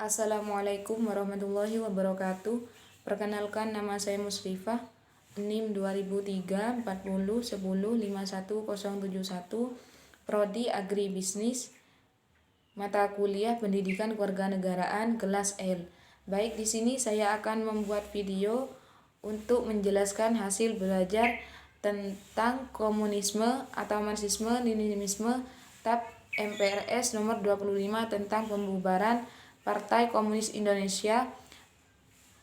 Assalamualaikum warahmatullahi wabarakatuh. Perkenalkan, nama saya Musrifah, NIM 2003 40 10 51071, Prodi Agribisnis, mata kuliah Pendidikan Kewarganegaraan kelas L. Baik, di sini saya akan membuat video untuk menjelaskan hasil belajar tentang komunisme atau marxisme leninisme TAP MPRS nomor 25 tentang pembubaran Partai Komunis Indonesia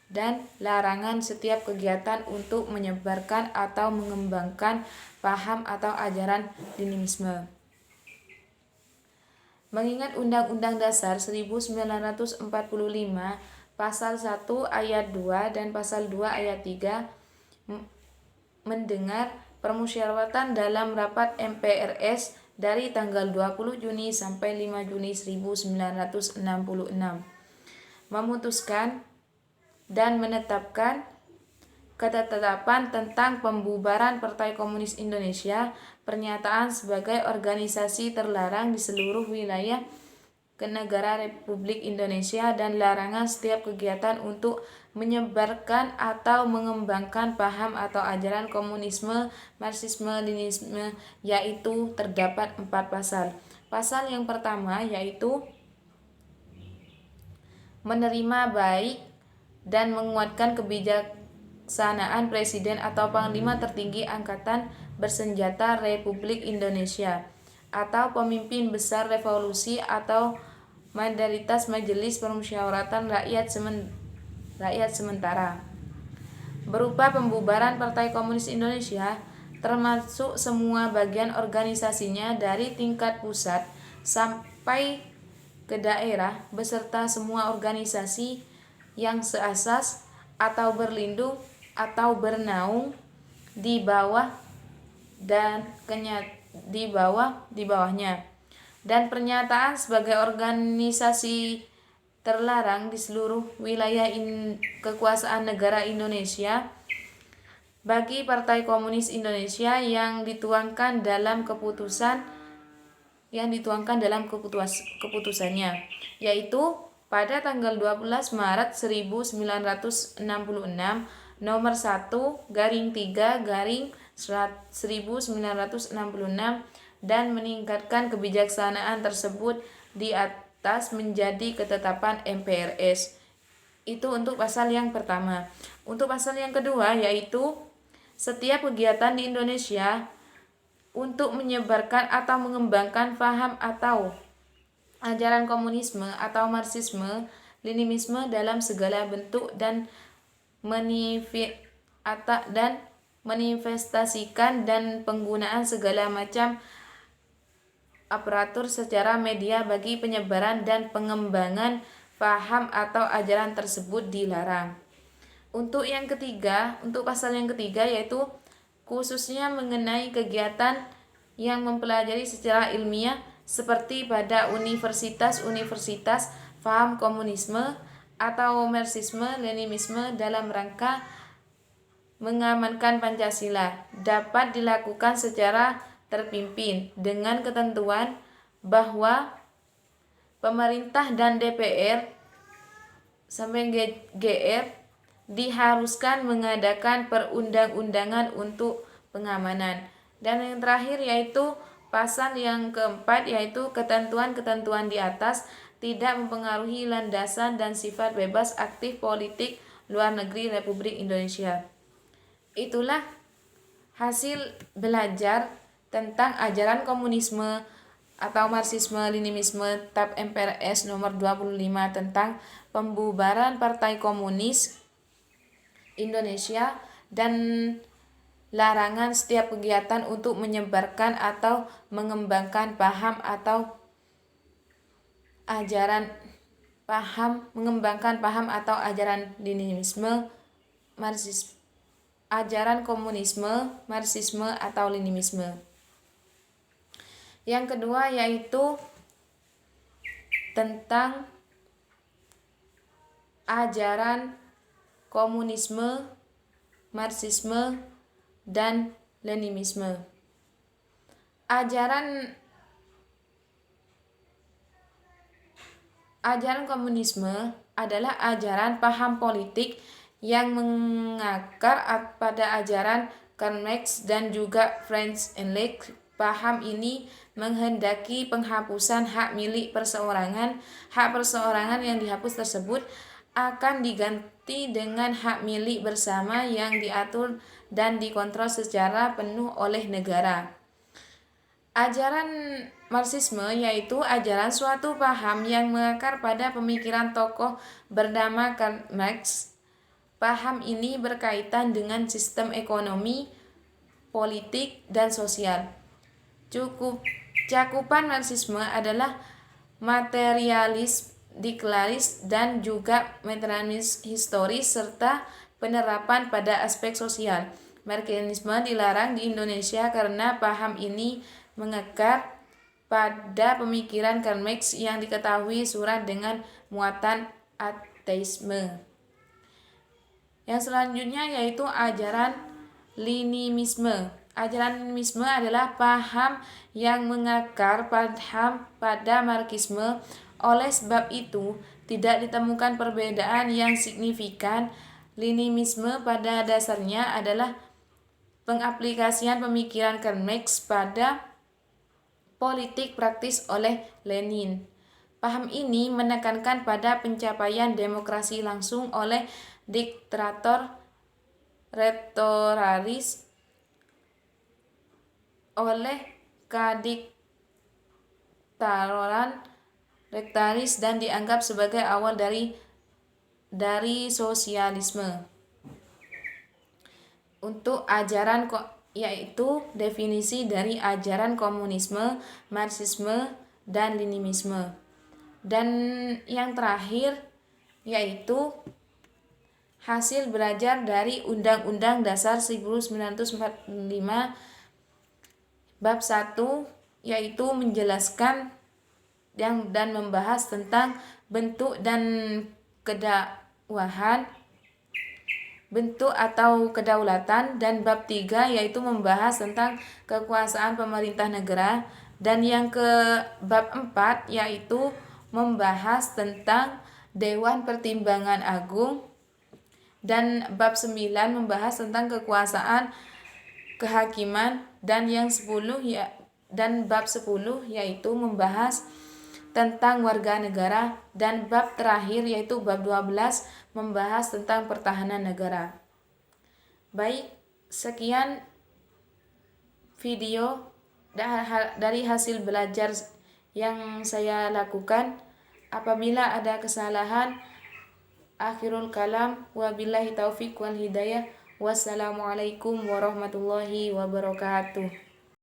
dan larangan setiap kegiatan untuk menyebarkan atau mengembangkan paham atau ajaran leninisme. Mengingat Undang-Undang Dasar 1945 Pasal 1 Ayat 2 dan Pasal 2 Ayat 3 mendengar permusyawaratan dalam rapat MPRS dari tanggal 20 Juni sampai 5 Juni 1966 memutuskan dan menetapkan ketetapan tentang pembubaran Partai Komunis Indonesia, pernyataan sebagai organisasi terlarang di seluruh wilayah negara Republik Indonesia, dan larangan setiap kegiatan untuk menyebarkan atau mengembangkan paham atau ajaran komunisme, marxisme, leninisme, yaitu terdapat 4 pasal. Pasal yang pertama yaitu menerima baik dan menguatkan kebijaksanaan Presiden atau Panglima Tertinggi Angkatan Bersenjata Republik Indonesia atau pemimpin besar revolusi atau mayoritas Majelis Permusyawaratan Rakyat Sementara, berupa pembubaran Partai Komunis Indonesia termasuk semua bagian organisasinya dari tingkat pusat sampai ke daerah beserta semua organisasi yang seasas atau berlindung atau bernaung di bawah dan di bawahnya, dan pernyataan sebagai organisasi terlarang di seluruh wilayah kekuasaan negara Indonesia bagi Partai Komunis Indonesia yang dituangkan dalam keputusannya, yaitu pada tanggal 12 Maret 1966 nomor 1/3/1966 dan meningkatkan kebijaksanaan tersebut di atas menjadi ketetapan MPRS. Itu untuk pasal yang pertama. Untuk pasal yang kedua yaitu setiap kegiatan di Indonesia untuk menyebarkan atau mengembangkan paham atau ajaran komunisme atau marxisme leninisme dalam segala bentuk dan manifestasikan dan penggunaan segala macam aparatur secara media bagi penyebaran dan pengembangan paham atau ajaran tersebut dilarang. Untuk pasal yang ketiga yaitu khususnya mengenai kegiatan yang mempelajari secara ilmiah seperti pada universitas paham komunisme atau marxisme leninisme dalam rangka mengamankan Pancasila dapat dilakukan secara terpimpin dengan ketentuan bahwa pemerintah dan DPR sampai GR diharuskan mengadakan perundang-undangan untuk pengamanan. Dan yang terakhir yaitu pasal yang keempat yaitu ketentuan-ketentuan di atas tidak mempengaruhi landasan dan sifat bebas aktif politik luar negeri Republik Indonesia. Itulah hasil belajar tentang ajaran komunisme atau marxisme leninisme TAP MPRS nomor 25 tentang pembubaran Partai Komunis Indonesia dan larangan setiap kegiatan untuk menyebarkan atau mengembangkan paham atau ajaran leninisme, marxisme, ajaran komunisme, marxisme atau leninisme. Yang kedua yaitu tentang ajaran komunisme, marxisme, dan leninisme. Ajaran Ajaran komunisme adalah ajaran paham politik yang mengakar pada ajaran Karl Marx dan juga Friedrich Engels. Paham ini menghendaki penghapusan hak milik perseorangan. Hak perseorangan yang dihapus tersebut akan diganti dengan hak milik bersama yang diatur dan dikontrol secara penuh oleh negara. Ajaran Marxisme yaitu ajaran suatu paham yang mengakar pada pemikiran tokoh bernama Karl Marx. Paham ini berkaitan dengan sistem ekonomi, politik, dan sosial. Cakupan Marxisme adalah materialis, diklaris, dan juga materialis historis serta penerapan pada aspek sosial. Marxisme dilarang di Indonesia karena paham ini mengakar pada pemikiran Karl Marx yang diketahui surat dengan muatan ateisme. Yang selanjutnya yaitu ajaran Leninisme. Ajaran Leninisme adalah paham yang mengakar pada Marxisme. Oleh sebab itu, tidak ditemukan perbedaan yang signifikan. Leninisme pada dasarnya adalah pengaplikasian pemikiran Karl Marx pada politik praktis oleh Lenin. Paham ini menekankan pada pencapaian demokrasi langsung oleh diktator retoritaris oleh kadiktatoran rektaris dan dianggap sebagai awal dari sosialisme. Untuk ajaran yaitu definisi dari ajaran komunisme, Marxisme, dan Leninisme. Dan yang terakhir yaitu hasil belajar dari Undang-Undang Dasar 1945 bab 1 yaitu menjelaskan dan membahas tentang bentuk dan kedakwahan, bentuk atau kedaulatan, dan bab 3 yaitu membahas tentang kekuasaan pemerintah negara, dan yang ke bab 4 yaitu membahas tentang Dewan Pertimbangan Agung, dan bab 9 membahas tentang kekuasaan kehakiman, dan bab 10 yaitu membahas tentang warga negara, dan bab terakhir yaitu bab 12 membahas tentang pertahanan negara. Baik, sekian video dari hasil belajar yang saya lakukan. Apabila ada kesalahan, akhirul kalam, wabillahi taufiq wal hidayah. Wassalamualaikum warahmatullahi wabarakatuh.